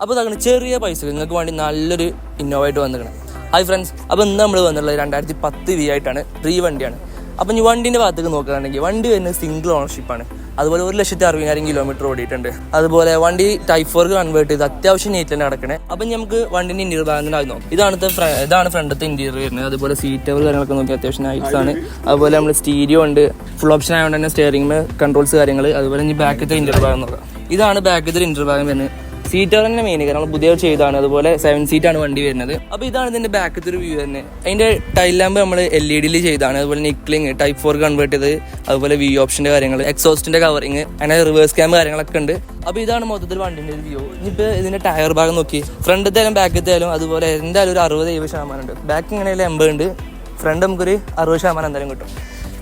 അപ്പോൾ ഇതാകണം ചെറിയ പൈസ നിങ്ങൾക്ക് വേണ്ടി നല്ലൊരു ഇന്നോവയായിട്ട് വന്നിരിക്കണം. ഹായ് ഫ്രണ്ട്സ്, അപ്പോൾ ഇന്ന് നമ്മൾ വന്നിട്ടുള്ളത് 2010 V ആയിട്ടാണ്. വണ്ടിയാണ്. അപ്പം ഈ വണ്ടീൻ്റെ ഭാഗത്തേക്ക് നോക്കുകയാണെങ്കിൽ വണ്ടി വരുന്നത് സിംഗിൾ ഓണർഷിപ്പാണ്. അതുപോലെ 1,60,000 കിലോമീറ്റർ ഓടിയിട്ടുണ്ട്. അതുപോലെ വണ്ടി ടൈപ്പ് 4 കൺവേർട്ട് ചെയ്ത് അത്യാവശ്യം നീറ്റ് തന്നെ നടക്കണേ. അപ്പം നമുക്ക് വണ്ടിൻ്റെ ഇന്റീരിയർ ഭാഗം നോക്കാം. ഇതാണ് ഫ്രണ്ടത്തെ ഇന്റീരിയർ വരുന്നത്. അതുപോലെ സീറ്റ് കവർ കാര്യങ്ങളൊക്കെ നോക്കി അത്യാവശ്യം നൈസ് ആണ്. അതുപോലെ നമ്മൾ സ്റ്റീരിയോ ഉണ്ട്, ഫുൾ ഓപ്ഷൻ ആയതുകൊണ്ട് തന്നെ സ്റ്റിയറിംഗ് കൺട്രോൾസ് കാര്യങ്ങൾ. അതുപോലെ ഇനി ബാക്കത്തെ ഇന്റീരിയർ ഭാഗം നോക്കാം. ഇതാണ് ബാക്കത്തെ ഇന്റീരിയർ ഭാഗം വരുന്നത്. സീറ്റ് തന്നെ മെയിൻ കാരണം പുതിയ ചെയ്താണ്. അതുപോലെ 7 സീറ്റാണ് വണ്ടി വരുന്നത്. അപ്പോൾ ഇതാണ് ഇതിന്റെ ബാക്കത്തെ ഒരു വ്യൂ തന്നെ. അതിന്റെ ടൈൽ ലാമ്പ് നമ്മൾ LED ചെയ്താണ്. അതുപോലെ നിക്ലിങ് ടൈപ്പ് 4 കൺവേർട്ട് ചെയ്ത്, അതുപോലെ വി ഓപ്ഷന്റെ കാര്യങ്ങൾ, എക്സോസ്റ്റിന്റെ കവറിങ്, അങ്ങനെ റിവേഴ്സ് ക്യാം കാര്യങ്ങളൊക്കെ ഉണ്ട്. അപ്പോൾ ഇതാണ് മൊത്തത്തിൽ വണ്ടിന്റെ ഒരു വ്യൂ. ഇനിയിപ്പോൾ ഇതിന്റെ ടയർ ഭാഗം നോക്കി, ഫ്രണ്ടത്തേലും ബാക്കത്തേലും അതുപോലെ എന്തായാലും ഒരു 60-70% ഉണ്ട്. ബാക്ക് ഇങ്ങനെയാലും 80 ഉണ്ട്, ഫ്രണ്ട് നമുക്കൊരു 60% എന്തായാലും കിട്ടും.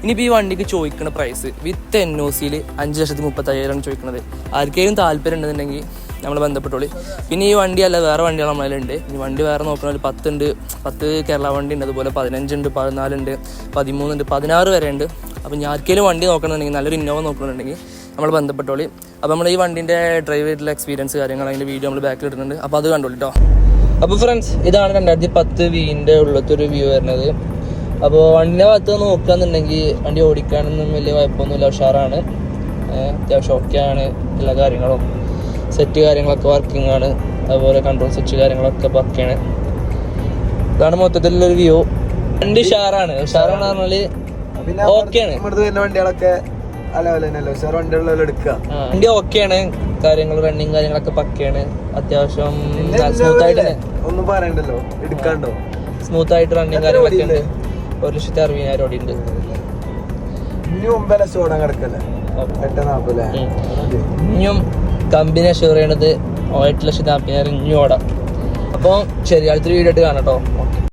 ഇനിയിപ്പോൾ ഈ വണ്ടിക്ക് ചോദിക്കുന്ന പ്രൈസ് വിത്ത് NOCയിൽ 5,35,000 ചോദിക്കുന്നത്. ആർക്കെങ്കിലും താല്പര്യം ഉണ്ടെന്നുണ്ടെങ്കിൽ നമ്മൾ ബന്ധപ്പെട്ടോളി. പിന്നെ ഈ വണ്ടി അല്ല വേറെ വണ്ടികൾ നമ്മളതിലുണ്ട്. ഈ വണ്ടി വേറെ നോക്കണമെങ്കിൽ 10 കേരള വണ്ടി ഉണ്ട്, അതുപോലെ 15 ഉണ്ട്, 14 ഉണ്ട്, 13 ഉണ്ട്, 16 വരെ ഉണ്ട്. അപ്പോൾ ഞാൻ ആർക്കെങ്കിലും വണ്ടി നോക്കണമെന്നുണ്ടെങ്കിൽ നല്ലൊരു ഇന്നോവ നോക്കണമെന്നുണ്ടെങ്കിൽ നമ്മൾ ബന്ധപ്പെട്ടോളി. അപ്പോൾ നമ്മൾ ഈ വണ്ടിൻ്റെ ഡ്രൈവ് ചെയ്തിട്ടുള്ള എക്സ്പീരിയൻസ് കാര്യങ്ങൾ അതിൻ്റെ വീഡിയോ നമ്മൾ ബാക്കിൽ ഇടുന്നുണ്ട്. അപ്പോൾ അത് കണ്ടോളൂ കേട്ടോ. അപ്പോൾ ഫ്രണ്ട്സ്, ഇതാണ് 2010 Vൻ്റെ ഉള്ളത്തെ ഒരു വ്യൂ വരുന്നത്. അപ്പോൾ വണ്ടിൻ്റെ ഭാഗത്ത് നോക്കുകയെന്നുണ്ടെങ്കിൽ വണ്ടി ഓടിക്കാനൊന്നും വലിയ കുഴപ്പമൊന്നുമില്ല, ഉഷാറാണ്, അത്യാവശ്യം ഓക്കെയാണ്. എല്ലാ കാര്യങ്ങളും സെറ്റ് കാര്യങ്ങളൊക്കെ വർക്കിംഗ് ആണ്. അതുപോലെ കൺട്രോൾ സ്വിച്ച് കാര്യങ്ങളൊക്കെ വർക്കാണ്. ഇതാണ് മൊത്തത്തിലുള്ളൊരു വ്യൂ. വണ്ടി ഉഷാറാണ് പറഞ്ഞാല് ഓക്കെയാണ്. വണ്ടി ഓക്കെയാണ്, കാര്യങ്ങൾ റണ്ണിങ് കാര്യങ്ങളൊക്കെ പക്കയാണ്. അത്യാവശ്യം സ്മൂത്ത് ആയിട്ട് ഒന്നും പറയണ്ടല്ലോ, എടുക്കാണ്ടോ സ്മൂത്ത് ആയിട്ട് റണ്ണിങ് കാര്യങ്ങളൊക്കെ ഉണ്ട്. 1,60,000 ഓടി ഉണ്ട്. ഇനിയും കമ്പനി അഷ്യൂർ ചെയ്യണത് 8,40,000 ഇനി ഓടാം. അപ്പോൾ ശരി, അടുത്തൊരു വീഡിയോ ആയിട്ട് കാണാം കേട്ടോ.